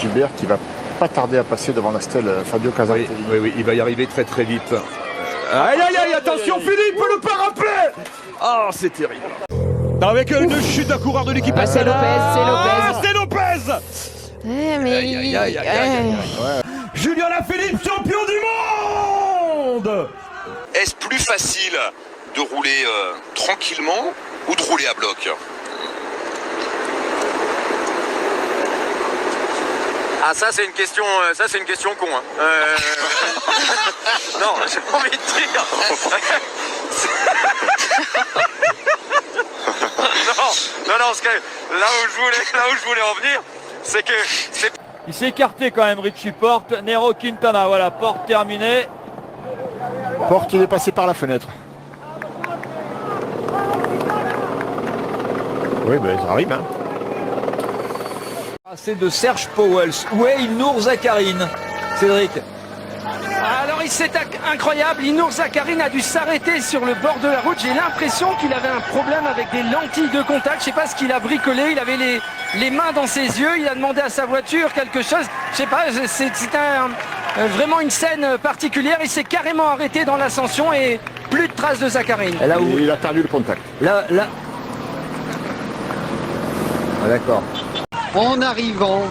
Gilbert qui va pas tarder à passer devant la stèle Fabio Casartelli. Oui, il va y arriver très très vite. Aïe, attention Philippe, le parapet. Oh, c'est terrible. Avec une chute d'un coureur de l'équipe. C'est Lopez, c'est Lopez. Julien Alaphilippe, champion du monde. Est-ce plus facile de rouler tranquillement ou de rouler à bloc? Ah, ça c'est une question con. Hein. Non, j'ai envie de dire. non, parce que là où je voulais en venir, c'est que il s'est écarté quand même, Richie Porte. Nero Quintana, voilà, Porte terminée. Porte, il est passé par la fenêtre. Oui, ben ça arrive, hein. C'est de Serge Pauwels. Où est Ilnour Zakharine, Cédric? Alors c'est incroyable, Ilnour Zakharine a dû s'arrêter sur le bord de la route. J'ai l'impression qu'il avait un problème avec des lentilles de contact. Je sais pas ce qu'il a bricolé, il avait les mains dans ses yeux, il a demandé à sa voiture quelque chose. Je sais pas, c'est vraiment une scène particulière. Il s'est carrément arrêté dans l'ascension et plus de traces de Zakharine. Là où il a perdu le contact. Là. Ah, d'accord. En arrivant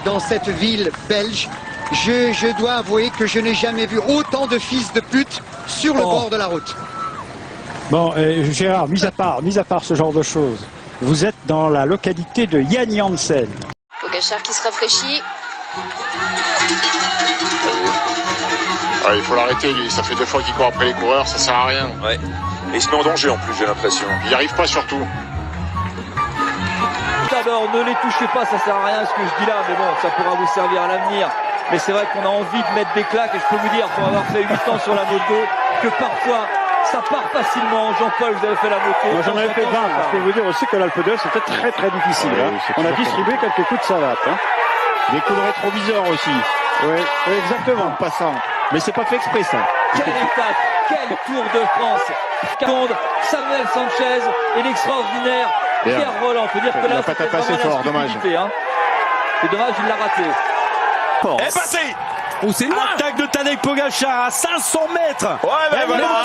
dans cette ville belge, je dois avouer que je n'ai jamais vu autant de fils de pute sur le bord de la route. Bon, Gérard, mis à part ce genre de choses, vous êtes dans la localité de Yann Janssen. Pogačar qui se rafraîchit. Il faut l'arrêter, lui. Ça fait 2 fois qu'il court après les coureurs, ça sert à rien. ouais. Et il se met en danger en plus, j'ai l'impression. Il n'y arrive pas surtout. D'abord, ne les touchez pas, ça sert à rien ce que je dis là, mais bon, ça pourra vous servir à l'avenir. Mais c'est vrai qu'on a envie de mettre des claques, et je peux vous dire, pour avoir fait 8 ans sur la moto, que parfois, ça part facilement. Jean-Paul, vous avez fait la moto. Moi j'en avais fait 20, je peux vous dire aussi que l'Alpe d'Huez c'était très très difficile. Oui, hein. On a distribué quelques coups de savate. Hein. Des coups de rétroviseur aussi. Oui, exactement. En passant. Mais c'est pas fait exprès ça. Quelle étape, quel Tour de France. Samuel Sanchez et l'extraordinaire Pierre Rolland. On peut dire que là, pas tapé assez fort, dommage. Hein. C'est dommage, il l'a raté. Et passé. Oh, c'est loin. Attaque de Tadej Pogačar à 500 mètres. Ouais, mais voilà.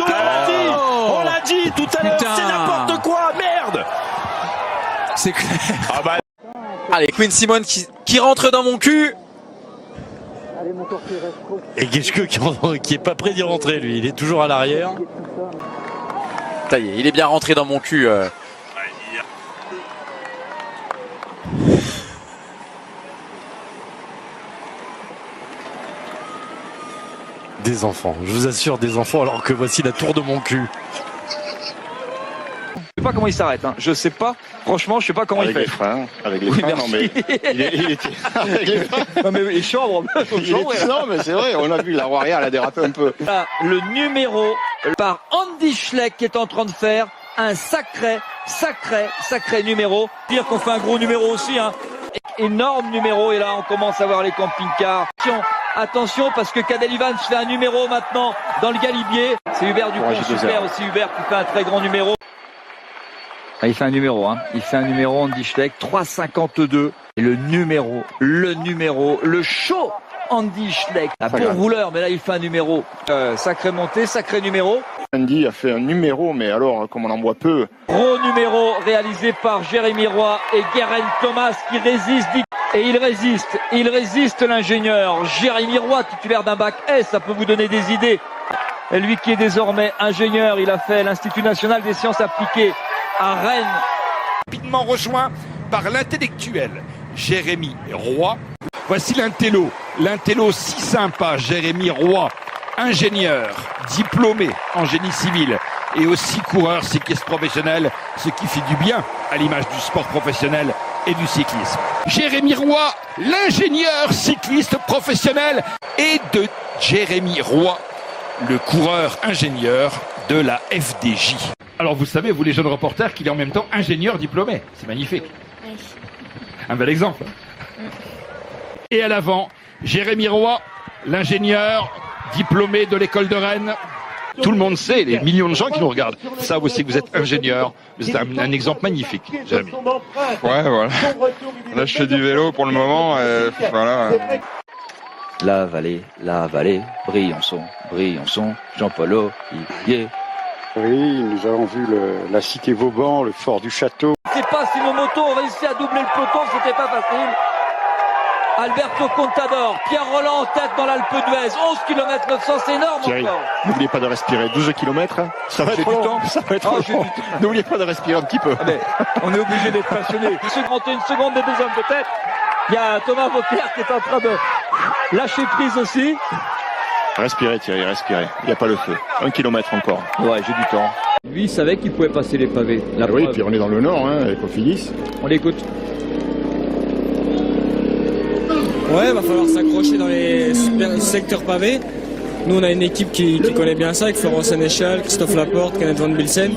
On l'a dit tout à l'heure, c'est n'importe quoi, merde. C'est clair. Ah bah. Allez, Quinn Simon qui rentre dans mon cul. Et Geschke qui est pas prêt d'y rentrer, lui, il est toujours à l'arrière. Ça y est, il est bien rentré dans mon cul. Des enfants, je vous assure, des enfants, alors que voici la tour de mon cul. Je sais pas comment il s'arrête, hein. Je sais pas, franchement, je sais pas comment il fait. Avec les Oui, freins, non mais il était avec les freins. Non mais les chambres, Non mais c'est vrai, on a vu la roue arrière, elle a dérapé un peu. Là, le numéro par Andy Schleck qui est en train de faire un sacré numéro. Dire qu'on fait un gros numéro aussi, hein. Énorme numéro, et là on commence à voir les camping-cars. Attention parce que Cadel Evans fait un numéro maintenant dans le Galibier. C'est Hubert Dupont, super aussi, Hubert qui fait un très grand numéro. Ah, il fait un numéro, hein. Il fait un numéro, Andy Schleck, 3,52. Et le show Andy Schleck. Un bon rouleur, mais là il fait un numéro. Sacré montée, sacré numéro. Andy a fait un numéro, mais alors comme on en voit peu. Gros numéro réalisé par Jérémy Roy et Geraint Thomas qui résiste. Et il résiste l'ingénieur. Jérémy Roy, titulaire d'un bac S, ça peut vous donner des idées. Et lui qui est désormais ingénieur, il a fait l'Institut national des sciences appliquées à Rennes. Rapidement rejoint par l'intellectuel Jérémy Roy. Voici l'intello si sympa, Jérémy Roy, ingénieur, diplômé en génie civil et aussi coureur cycliste professionnel, ce qui fait du bien à l'image du sport professionnel et du cyclisme. Jérémy Roy, l'ingénieur cycliste professionnel, et de Jérémy Roy, le coureur ingénieur de la FDJ. Alors vous savez, vous les jeunes reporters, qu'il est en même temps ingénieur diplômé. C'est magnifique. Oui. Un bel exemple. Et à l'avant, Jérémy Roy, l'ingénieur diplômé de l'école de Rennes, Tout le monde sait, les millions de gens qui nous regardent, savent aussi que vous êtes ingénieur. Vous êtes un exemple magnifique, Jérémy. Ouais, voilà. Là, je fais du vélo pour le moment. Voilà. La vallée, Briançon, Jean-Paul Olivier. Oui, nous avons vu la cité Vauban, le fort du château. C'est pas si nos motos ont réussi à doubler le peloton, c'était pas facile. Alberto Contador, Pierre Roland en tête dans l'Alpe d'Huez, 11 km 900, c'est énorme encore. N'oubliez pas de respirer. 12 km, ça va être long. Ça va être long. N'oubliez pas de respirer un petit peu. Ah ben, on est obligé d'être passionné. 31 secondes des deux hommes de tête. Il y a Thomas Vauclair qui est en train de lâcher prise aussi. Respirez Thierry, respirez. Il n'y a pas le feu. 1 km encore. Ouais, j'ai du temps. Lui, il savait qu'il pouvait passer les pavés. Oui, puis on est dans le nord, avec Cofidis. On l'écoute. Ouais, va falloir s'accrocher dans les secteurs pavés. Nous, on a une équipe qui connaît bien ça, avec Florent Sénéchal, Christophe Laporte, Kenneth Van Bilsen.